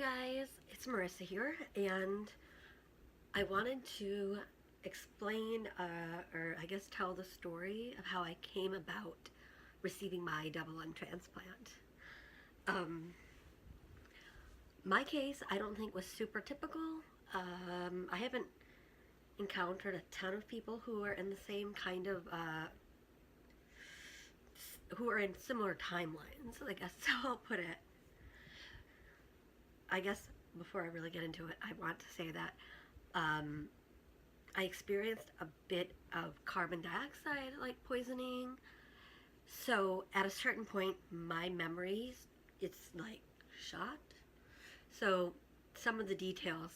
Hey guys, it's Marissa here, and I wanted to explain, or I guess tell the story of how I came about receiving my double lung transplant. Um, my case, I don't think was super typical. I haven't encountered a ton of people who are in the same kind of, who are in similar timelines, I guess so I'll put it. I guess before I really get into it, I want to say that um, I experienced a bit of carbon dioxide like poisoning. So at a certain point, my memories, it's like shot. So some of the details,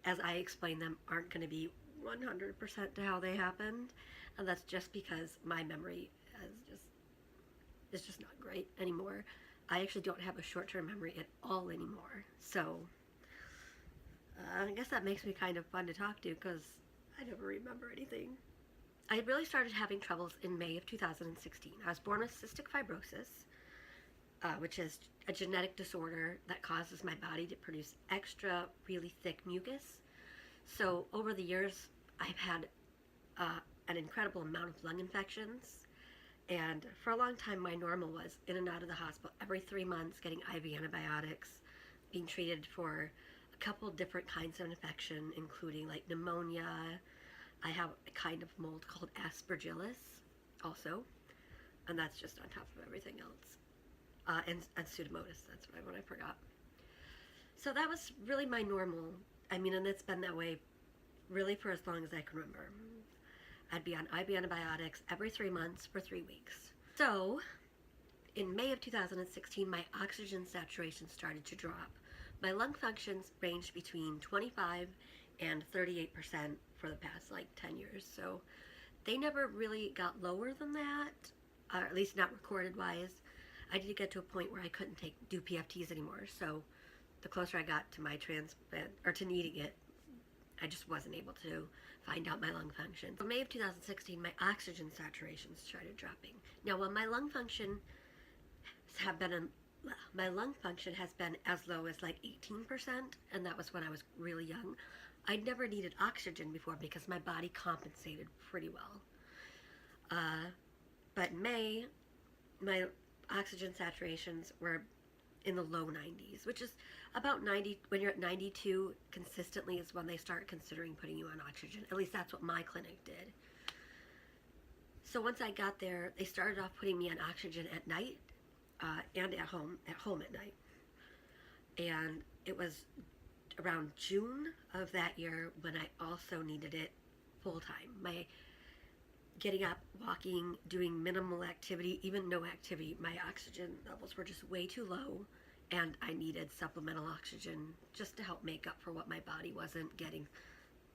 as I explain them, aren't going to be 100% to how they happened. And that's just because my memory is just not great anymore. I actually don't have a short-term memory at all anymore. So I guess that makes me kind of fun to talk to because I never remember anything. I really started having troubles in May of 2016. I was born with cystic fibrosis, which is a genetic disorder that causes my body to produce extra, really thick mucus. So over the years, I've had an incredible amount of lung infections. And for a long time, my normal was in and out of the hospital every 3 months, getting IV antibiotics, being treated for a couple different kinds of infection, including like pneumonia. I have a kind of mold called aspergillus also, and that's just on top of everything else. And pseudomonas, that's what I forgot. So that was really my normal. I mean, and it's been that way really for as long as I can remember. I'd be on IV antibiotics every 3 months for 3 weeks. So, in May of 2016, my oxygen saturation started to drop. My lung functions ranged between 25 and 38% for the past like 10 years. So, they never really got lower than that, or at least not recorded wise. I did get to a point where I couldn't do PFTs anymore. So, the closer I got to my transplant, or to needing it, I just wasn't able to find out my lung function. In May of 2016, my oxygen saturation started dropping. Now, while my lung function has been as low as like 18%, and that was when I was really young. I'd never needed oxygen before because my body compensated pretty well. But in May, my oxygen saturations were in the low 90s, which is about 90. When you're at 92 consistently is when they start considering putting you on oxygen. At least that's what my clinic did. So once I got there, they started off putting me on oxygen at night and at home at night. And it was around June of that year when I also needed it full time. My getting up, walking, doing minimal activity, even no activity, my oxygen levels were just way too low, and I needed supplemental oxygen just to help make up for what my body wasn't getting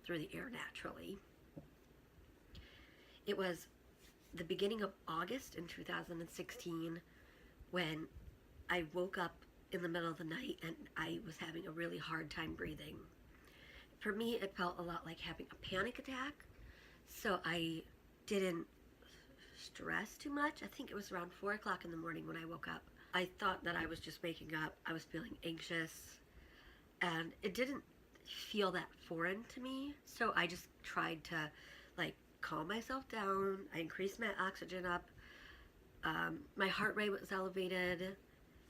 through the air naturally. It was the beginning of August in 2016 when I woke up in the middle of the night and I was having a really hard time breathing. For me, it felt a lot like having a panic attack, so I didn't stress too much. I think it was around 4 o'clock in the morning when I woke up. I thought that I was just waking up. I was feeling anxious, and it didn't feel that foreign to me. So I just tried to like calm myself down. I increased my oxygen up. My heart rate was elevated.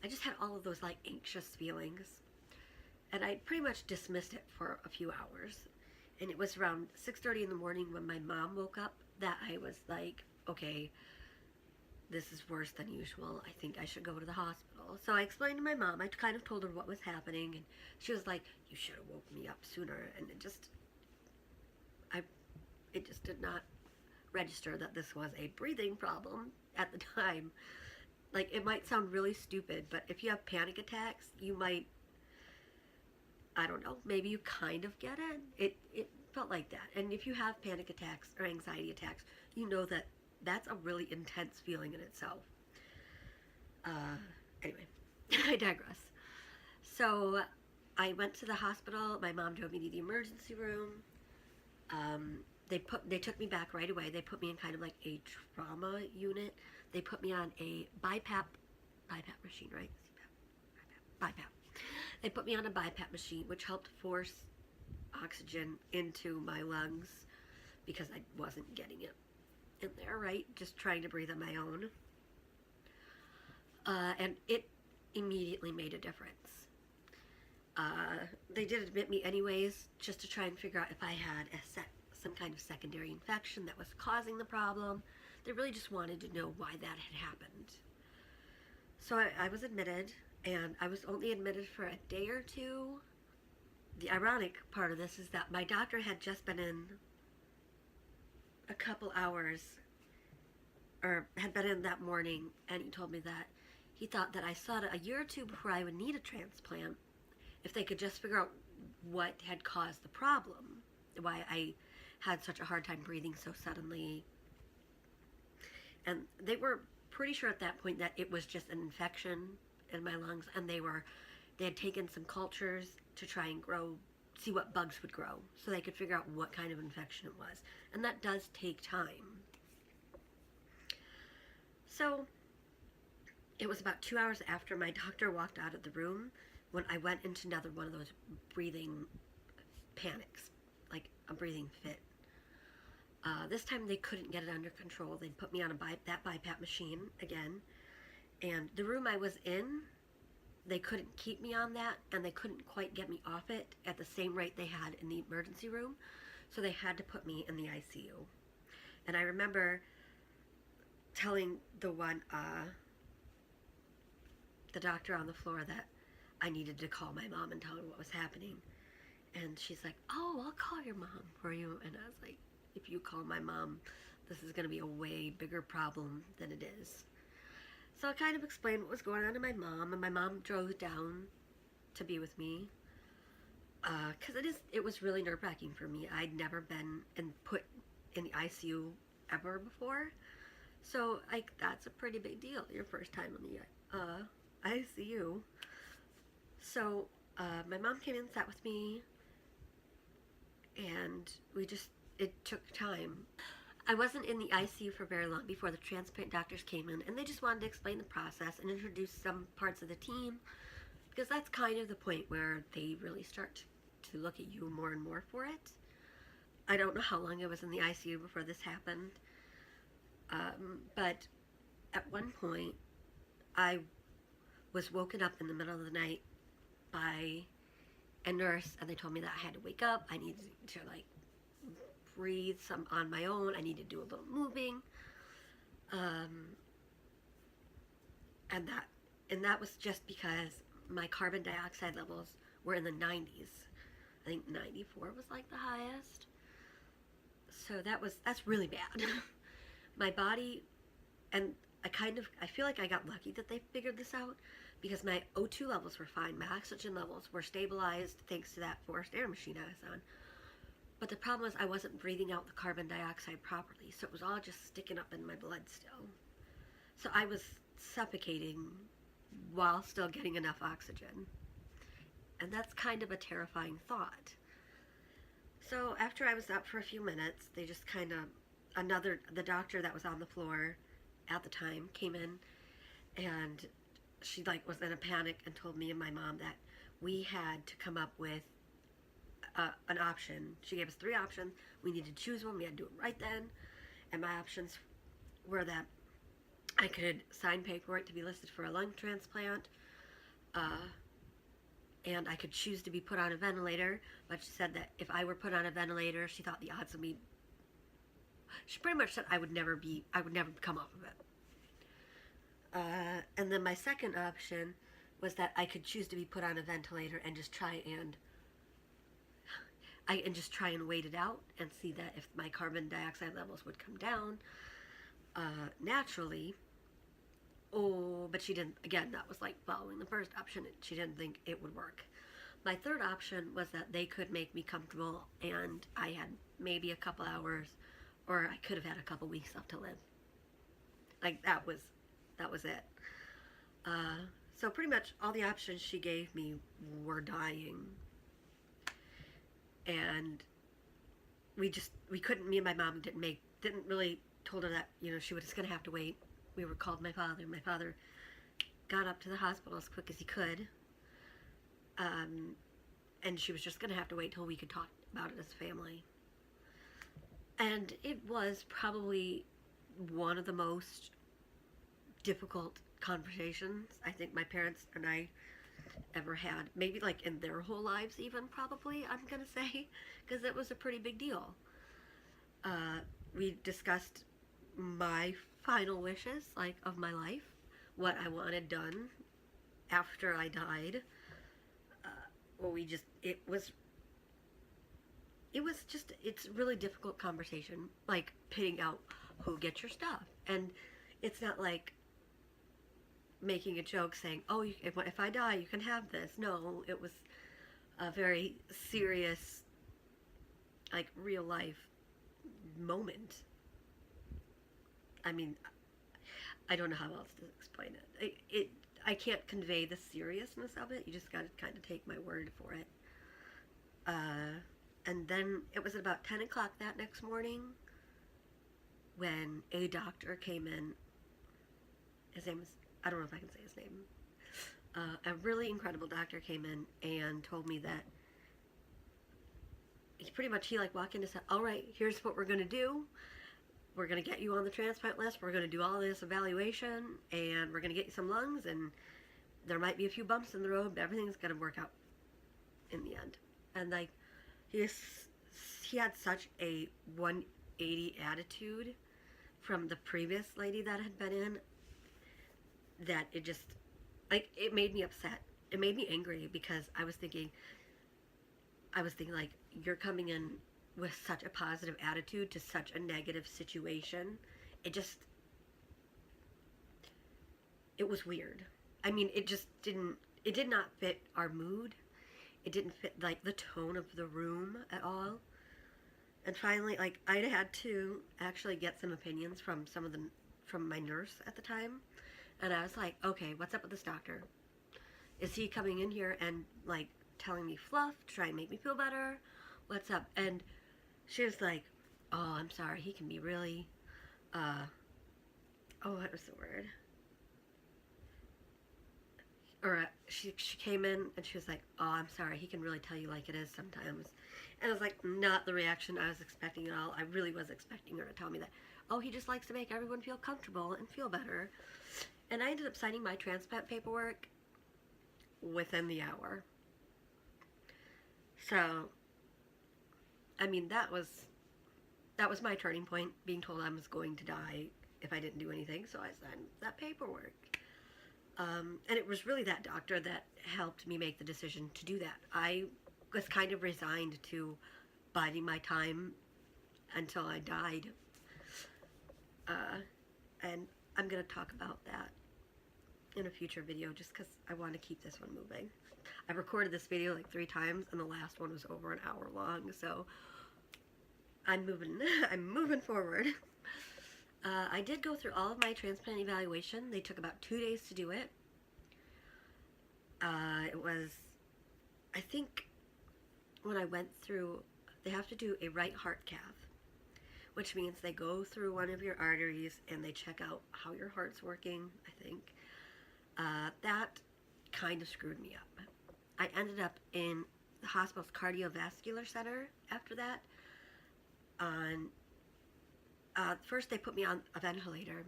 I just had all of those like anxious feelings, and I pretty much dismissed it for a few hours. And it was around 6:30 in the morning when my mom woke up that I was like, okay, this is worse than usual. I think I should go to the hospital. So I explained to my mom. I kind of told her what was happening, and she was like, you should have woke me up sooner. And it just did not register that this was a breathing problem at the time. Like, it might sound really stupid, but if you have panic attacks, you might, I don't know, maybe you kind of get it. It felt like that. And if you have panic attacks or anxiety attacks, you know that that's a really intense feeling in itself. Anyway, I digress. So I went to the hospital. My mom drove me to the emergency room. They took me back right away. They put me in kind of like a trauma unit. They put me on a BiPAP machine, right? BiPAP. They put me on a BiPAP machine, which helped force oxygen into my lungs because I wasn't getting it in there, right? Just trying to breathe on my own. And it immediately made a difference. They did admit me anyways, just to try and figure out if I had some kind of secondary infection that was causing the problem. They really just wanted to know why that had happened. So I was admitted, and I was only admitted for a day or two. The ironic part of this is that my doctor had just been in a couple hours, or had been in that morning, and he told me that he thought that I saw it a year or two before I would need a transplant if they could just figure out what had caused the problem, why I had such a hard time breathing so suddenly. And they were pretty sure at that point that it was just an infection in my lungs, and they had taken some cultures to try and see what bugs would grow, so they could figure out what kind of infection it was. And that does take time. So it was about 2 hours after my doctor walked out of the room when I went into another one of those breathing panics, like a breathing fit. This time they couldn't get it under control. They put me on that BiPAP machine again, and the room I was in, they couldn't keep me on that, and they couldn't quite get me off it at the same rate they had in the emergency room, so they had to put me in the ICU. And I remember telling the doctor on the floor that I needed to call my mom and tell her what was happening. And she's like, "Oh, I'll call your mom for you." And I was like, "If you call my mom, this is going to be a way bigger problem than it is." So I kind of explained what was going on to my mom, and my mom drove down to be with me. Because it was really nerve-wracking for me. I'd never been put in the ICU ever before. So that's a pretty big deal, your first time in the ICU. So my mom came in and sat with me, and it took time. I wasn't in the ICU for very long before the transplant doctors came in, and they just wanted to explain the process and introduce some parts of the team, because that's kind of the point where they really start to look at you more and more for it. I don't know how long I was in the ICU before this happened, but at one point I was woken up in the middle of the night by a nurse, and they told me that I had to wake up. I needed to breathe some on my own. I needed to do a little moving, and that was just because my carbon dioxide levels were in the 90s. I think 94 was the highest. So that's really bad. My body, and I feel like I got lucky that they figured this out, because my O2 levels were fine. My oxygen levels were stabilized thanks to that forced air machine I was on. But the problem was I wasn't breathing out the carbon dioxide properly, so it was all just sticking up in my blood still. So I was suffocating while still getting enough oxygen. And that's kind of a terrifying thought. So after I was up for a few minutes, they just the doctor that was on the floor at the time came in, and she was in a panic and told me and my mom that we had to come up with an option. She gave us 3 options. We needed to choose one. We had to do it right then. And my options were that I could sign paperwork to be listed for a lung transplant, and I could choose to be put on a ventilator. But she said that if I were put on a ventilator, she thought the odds would be. She pretty much said I would never come off of it. And then my second option was that I could choose to be put on a ventilator and just try and wait it out and see that if my carbon dioxide levels would come down naturally. Oh, but she didn't. Again, that was following the first option. She didn't think it would work. My third option was that they could make me comfortable, and I had maybe a couple hours, or I could have had a couple weeks left to live. That was it. So pretty much all the options she gave me were dying. And we couldn't, me and my mom didn't really told her that, she was just going to have to wait. We called my father. My father got up to the hospital as quick as he could. And she was just going to have to wait till we could talk about it as a family. And it was probably one of the most difficult conversations I think my parents and I ever had. Maybe like in their whole lives, even, probably, I'm going to say, because it was a pretty big deal. Uh, we discussed my final wishes, like, of my life, what I wanted done after I died. Well, it's really difficult conversation, like pitting out who gets your stuff. And it's not like making a joke saying, oh, if I die, you can have this. No, it was a very serious, like, real life moment. I mean, I don't know how else to explain it. I can't convey the seriousness of it. You just got to kind of take my word for it. And then it was at about 10 o'clock that next morning when a doctor came in. His name is, I don't know if I can say his name. A really incredible doctor came in and told me that he like walked in and said, all right, here's what we're going to do. We're going to get you on the transplant list. We're going to do all this evaluation, and we're going to get you some lungs, and there might be a few bumps in the road, but everything's going to work out in the end. And like, he had such a 180 attitude from the previous lady that had been in that it just, like, it made me upset. It made me angry because I was thinking like, you're coming in with such a positive attitude to such a negative situation. It was weird. I mean, it did not fit our mood. It didn't fit, like, the tone of the room at all. And finally, like, I had to actually get some opinions from from my nurse at the time. And I was like, okay, what's up with this doctor? Is he coming in here and, like, telling me fluff to try and make me feel better? What's up? And she was like, oh, I'm sorry, he can be really, what was the word? Or she came in and she was like, oh, I'm sorry, he can really tell you like it is sometimes. And I was like, not the reaction I was expecting at all. I really was expecting her to tell me that, oh, he just likes to make everyone feel comfortable and feel better. And I ended up signing my transplant paperwork within the hour. So, I mean, that was my turning point, being told I was going to die if I didn't do anything. So I signed that paperwork. And it was really that doctor that helped me make the decision to do that. I was kind of resigned to biding my time until I died. And I'm going to talk about that in a future video just because I want to keep this one moving. I recorded this video like 3 times and the last one was over an hour long, so I'm moving forward. I did go through all of my transplant evaluation. They took about 2 days to do it. It was, I think, when I went through, they have to do a right heart cath, which means they go through one of your arteries and they check out how your heart's working, I think. That kind of screwed me up. I ended up in the hospital's cardiovascular center after that. First they put me on a ventilator,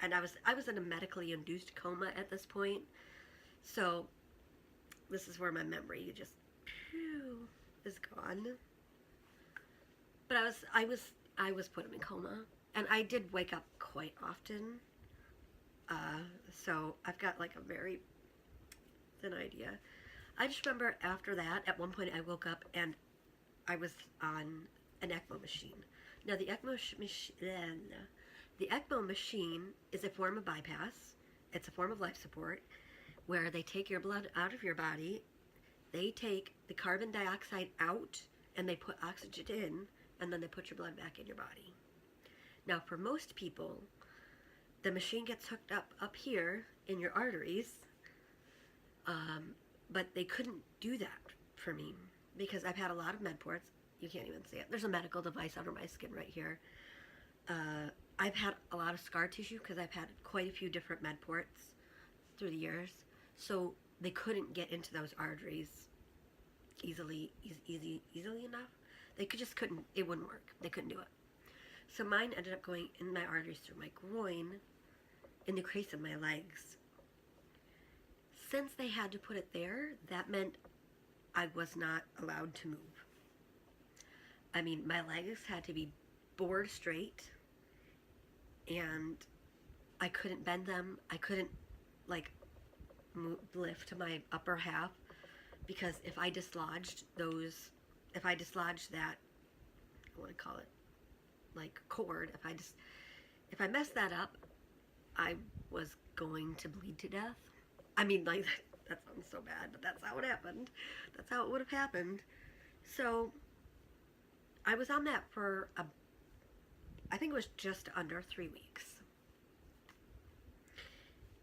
and I was in a medically induced coma at this point. So this is where my memory just is gone. But I was put in a coma, and I did wake up quite often. So I've got like a very thin idea. I just remember after that, at one point I woke up and I was on an ECMO machine. Now the ECMO machine is a form of bypass. It's a form of life support where they take your blood out of your body, they take the carbon dioxide out, and they put oxygen in, and then they put your blood back in your body. Now for most people, the machine gets hooked up here in your arteries, but they couldn't do that for me because I've had a lot of med ports. You can't even see it. There's a medical device under my skin right here. I've had a lot of scar tissue because I've had quite a few different med ports through the years. So they couldn't get into those arteries easily enough. They just couldn't, it wouldn't work. They couldn't do it. So mine ended up going in my arteries through my groin, in the crease of my legs. Since they had to put it there, that meant I was not allowed to move. I mean, my legs had to be bored straight, and I couldn't bend them. I couldn't, like, lift my upper half, because if I dislodged that, I want to call it, like, cord, if I messed that up, I was going to bleed to death. I mean, like, that sounds so bad, but that's how it happened. That's how it would have happened. So, I was on that for, I think it was just under 3 weeks.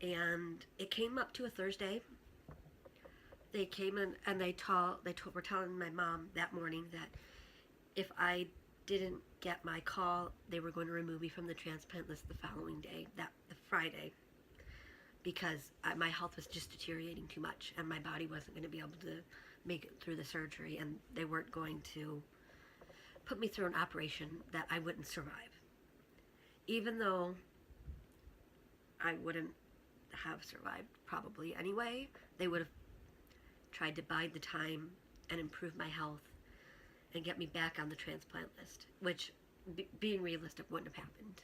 And it came up to a Thursday. They came in and were telling my mom that morning that if I didn't get my call, they were going to remove me from the transplant list the following day, the Friday, because my health was just deteriorating too much and my body wasn't going to be able to make it through the surgery, and they weren't going to put me through an operation that I wouldn't survive. Even though I wouldn't have survived probably anyway, they would have tried to bide the time and improve my health and get me back on the transplant list, which, being realistic, wouldn't have happened.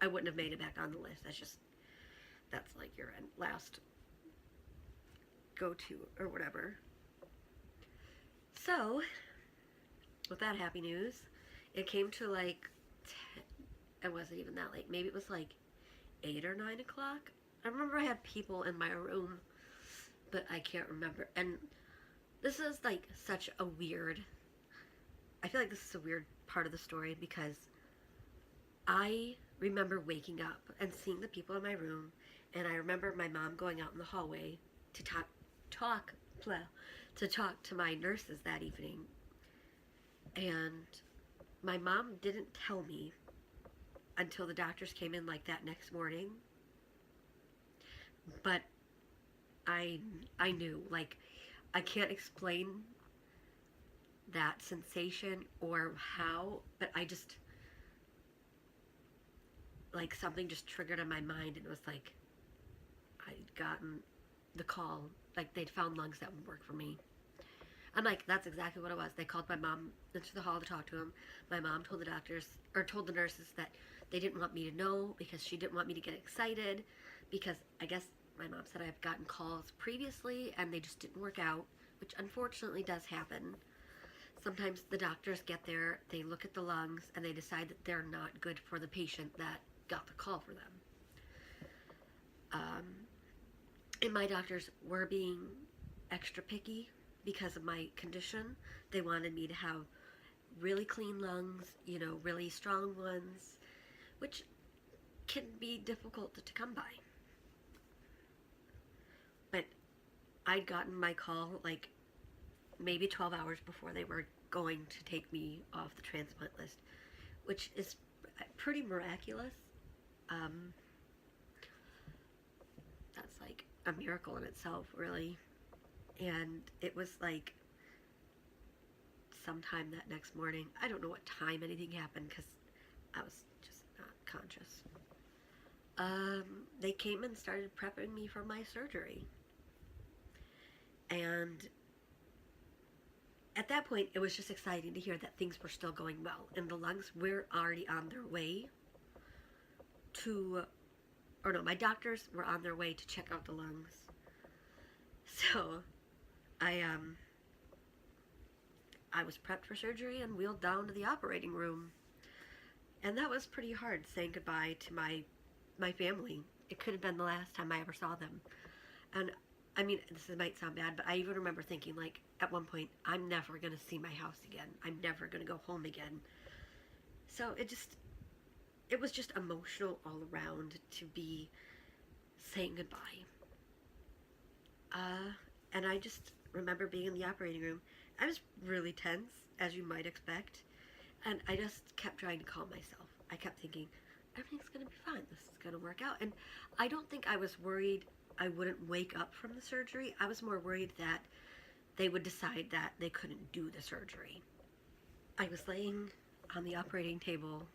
I wouldn't have made it back on the list. That's like your last go-to or whatever. So, with that happy news, it came to like, it wasn't even that late. Maybe it was like 8 or 9 o'clock. I remember I had people in my room, but I can't remember. And this is like such a weird, I feel like this is a weird part of the story, because I remember waking up and seeing the people in my room, and I remember my mom going out in the hallway to talk to my nurses that evening. And my mom didn't tell me until the doctors came in like that next morning. But I knew, like, I can't explain that sensation or how, but I just, like, something just triggered in my mind, and it was like I'd gotten the call, like they'd found lungs that would work for me. I'm like, that's exactly what it was. They called my mom into the hall to talk to him. My mom told the doctors, or told the nurses, that they didn't want me to know because she didn't want me to get excited, because I guess my mom said I've gotten calls previously and they just didn't work out, which unfortunately does happen. Sometimes the doctors get there, they look at the lungs, and they decide that they're not good for the patient that got the call for them. And my doctors were being extra picky because of my condition. They wanted me to have really clean lungs, really strong ones, which can be difficult to come by. But I'd gotten my call like maybe 12 hours before they were going to take me off the transplant list, which is pretty miraculous. That's like a miracle in itself, really. And it was like sometime that next morning. I don't know what time anything happened because I was just not conscious. They came and started prepping me for my surgery. And at that point, it was just exciting to hear that things were still going well. And the lungs were already on their way my doctors were on their way to check out the lungs. So I was prepped for surgery and wheeled down to the operating room. And that was pretty hard, saying goodbye to my family. It could have been the last time I ever saw them. And I mean, this might sound bad, but I even remember thinking, like, at one point, I'm never going to see my house again. I'm never going to go home again. So it was just emotional all around to be saying goodbye. And I just remember being in the operating room. I was really tense, as you might expect. And I just kept trying to calm myself. I kept thinking, everything's going to be fine. This is going to work out. And I don't think I was worried I wouldn't wake up from the surgery. I was more worried that they would decide that they couldn't do the surgery. I was laying on the operating table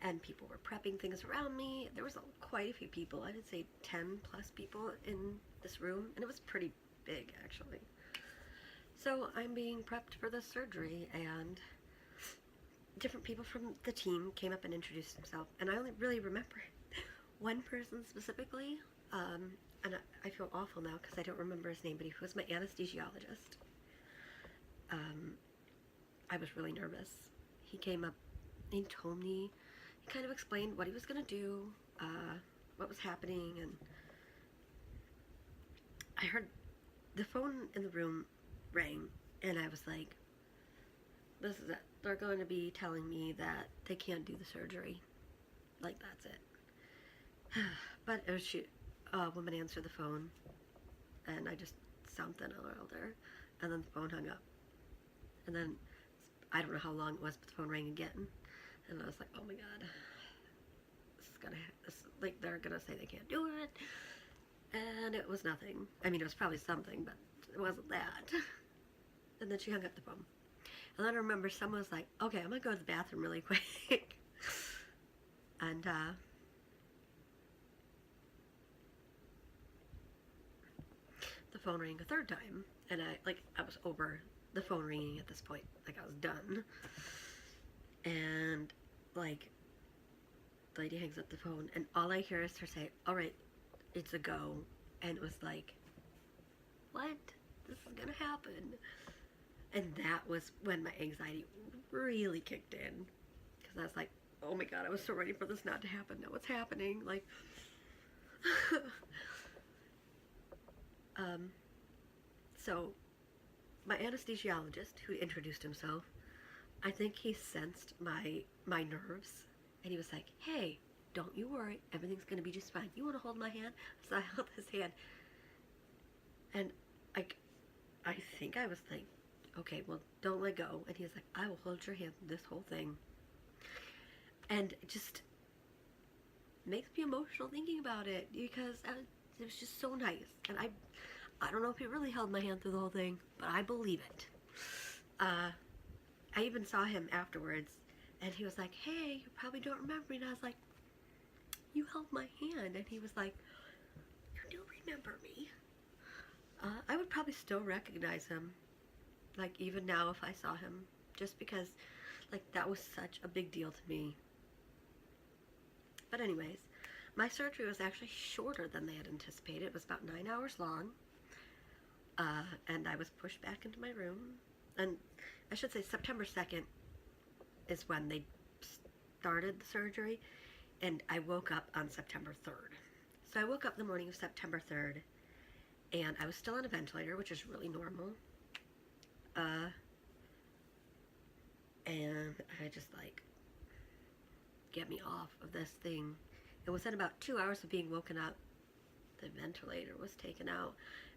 and people were prepping things around me. There was quite a few people. I would say 10 plus people in this room, and it was pretty big actually. So I'm being prepped for this surgery, and different people from the team came up and introduced themselves, and I only really remember one person specifically, and I feel awful now because I don't remember his name, but he was my anesthesiologist. I was really nervous. He came up, he told me, he kind of explained what he was going to do, what was happening, and I heard the phone in the room rang, and I was like, this is it. They're going to be telling me that they can't do the surgery. Like, that's it. But it was a woman answered the phone, and I just something around her, and then the phone hung up. And then, I don't know how long it was, but the phone rang again, and I was like, oh my god, like, they're gonna say they can't do it, and it was nothing. I mean, it was probably something, but it wasn't that. And then she hung up the phone. And then I remember someone was like, okay, I'm gonna go to the bathroom really quick. And, the phone rang a third time, and I was over the phone ringing at this point. Like, I was done. And, like, the lady hangs up the phone, and all I hear is her say, all right, it's a go. And it was like, what? This is gonna happen. And that was when my anxiety really kicked in, because I was like, oh my god, I was so ready for this not to happen. Now what's happening? Like, so my anesthesiologist, who introduced himself, I think he sensed my nerves, and he was like, hey, don't you worry, everything's gonna be just fine. You want to hold my hand? So I held his hand, and I think I was like, okay, well, don't let go. And he was like, I will hold your hand this whole thing. And it just makes me emotional thinking about it, because it was just so nice. And I don't know if he really held my hand through the whole thing, but I believe it. I even saw him afterwards, and he was like, hey, you probably don't remember me. And I was like, you held my hand. And he was like, you do remember me. I would probably still recognize him, like, even now if I saw him, just because, like, that was such a big deal to me. But anyways, my surgery was actually shorter than they had anticipated. It was about 9 hours long, and I was pushed back into my room, and I should say September 2nd is when they started the surgery, and I woke up on September 3rd. So I woke up the morning of September 3rd, and I was still on a ventilator, which is really normal. And I just, like, get me off of this thing. And within about 2 hours of being woken up, the ventilator was taken out,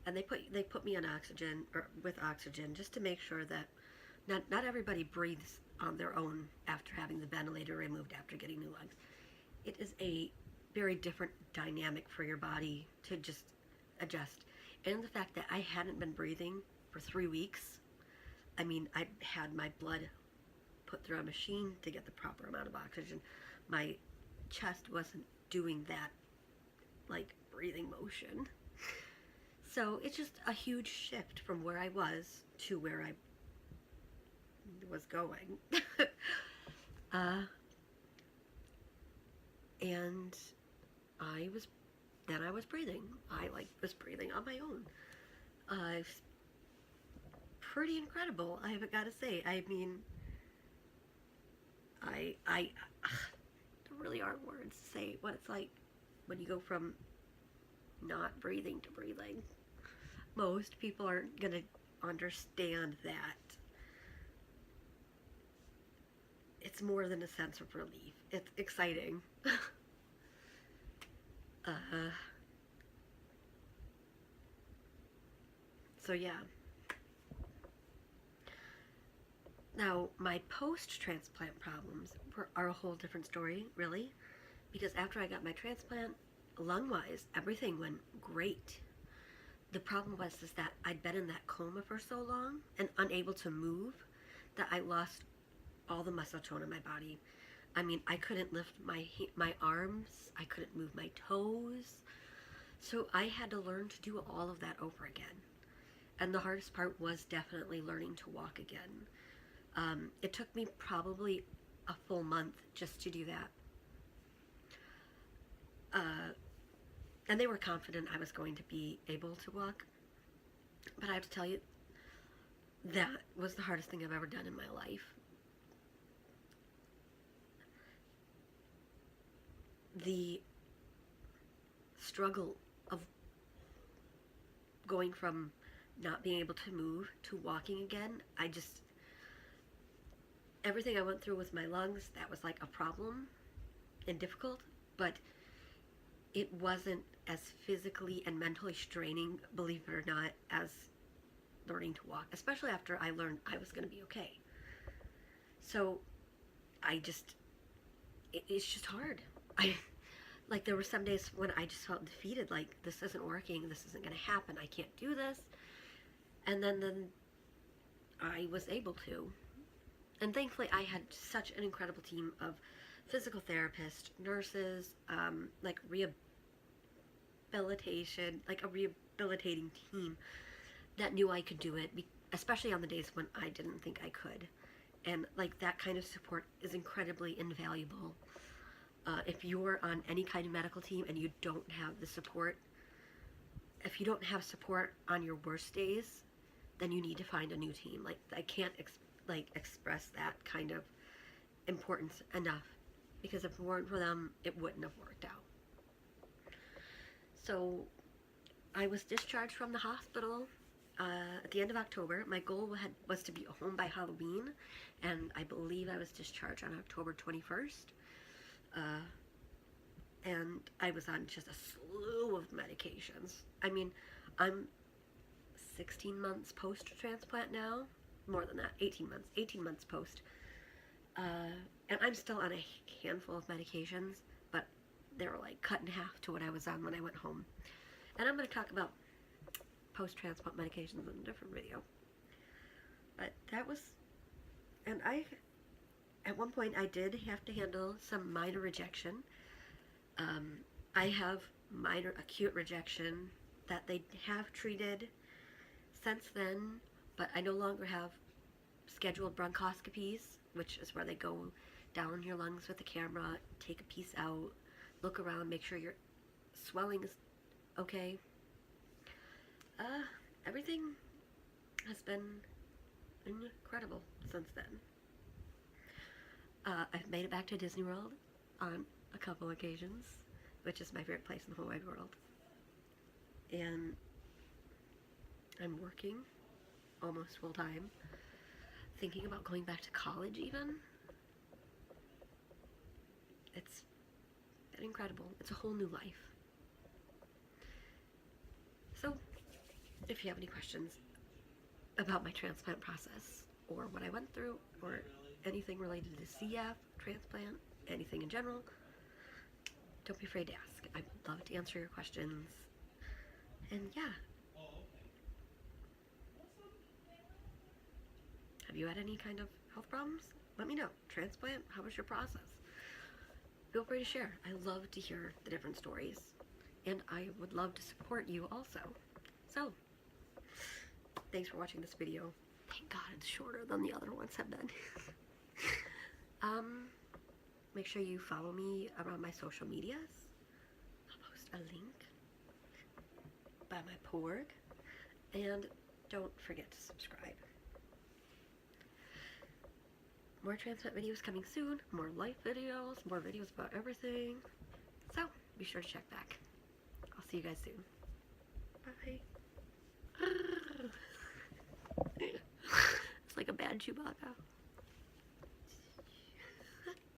and they put me on oxygen, or with oxygen, just to make sure that not everybody breathes on their own after having the ventilator removed after getting new lungs. It is a very different dynamic for your body to just adjust. And the fact that I hadn't been breathing for 3 weeks, I mean, I had my blood put through a machine to get the proper amount of oxygen. My chest wasn't doing that, like, breathing motion. So it's just a huge shift from where I was to where I was going. And I was breathing. I was breathing on my own. It's pretty incredible, I haven't got to say. I mean, there really aren't words to say what it's like when you go from not breathing to breathing. Most people aren't gonna understand that. It's more than a sense of relief. It's exciting. So yeah. Now, my post-transplant problems are a whole different story, really, because after I got my transplant, lung-wise, everything went great. The problem was is that I'd been in that coma for so long and unable to move that I lost all the muscle tone in my body. I mean, I couldn't lift my arms, I couldn't move my toes. So I had to learn to do all of that over again. And the hardest part was definitely learning to walk again. It took me probably a full month just to do that. And they were confident I was going to be able to walk. But I have to tell you, that was the hardest thing I've ever done in my life. The struggle of going from not being able to move to walking again, everything I went through with my lungs, that was like a problem and difficult, but it wasn't as physically and mentally straining, believe it or not, as learning to walk, especially after I learned I was going to be okay. So it's just hard. Like, there were some days when I just felt defeated, like, this isn't working, this isn't going to happen, I can't do this. And then I was able to. And thankfully, I had such an incredible team of physical therapists, nurses, like a rehabilitating team that knew I could do it, especially on the days when I didn't think I could. And like, that kind of support is incredibly invaluable. If you're on any kind of medical team and you don't have the support, if you don't have support on your worst days, then you need to find a new team. Like, I can't express that kind of importance enough, because if it weren't for them, it wouldn't have worked out. So I was discharged from the hospital at the end of October. My goal was to be home by Halloween, and I believe I was discharged on October 21st. And I was on just a slew of medications. I mean, I'm 16 months post-transplant now. More than that, 18 months post. And I'm still on a handful of medications, but they were like cut in half to what I was on when I went home. And I'm going to talk about post-transplant medications in a different video. But that was, and at one point I did have to handle some minor rejection. I have minor acute rejection that they have treated since then, but I no longer have scheduled bronchoscopies, which is where they go down your lungs with the camera, take a piece out, look around, make sure your swelling is okay. Everything has been incredible since then. I've made it back to Disney World on a couple occasions, which is my favorite place in the whole wide world. And I'm working almost full time, thinking about going back to college even. It's been incredible. It's a whole new life. So, if you have any questions about my transplant process, or what I went through, or anything related to CF, transplant, anything in general, don't be afraid to ask. I'd love to answer your questions. And yeah. Have you had any kind of health problems? Let me know. Transplant, how was your process? Feel free to share. I love to hear the different stories. And I would love to support you also. So, thanks for watching this video. Thank God it's shorter than the other ones have been. Make sure you follow me around my social medias. I'll post a link by my porg. And don't forget to subscribe. More transplant videos coming soon, more life videos, more videos about everything. So, be sure to check back. I'll see you guys soon. Bye. It's like a bad Chewbacca.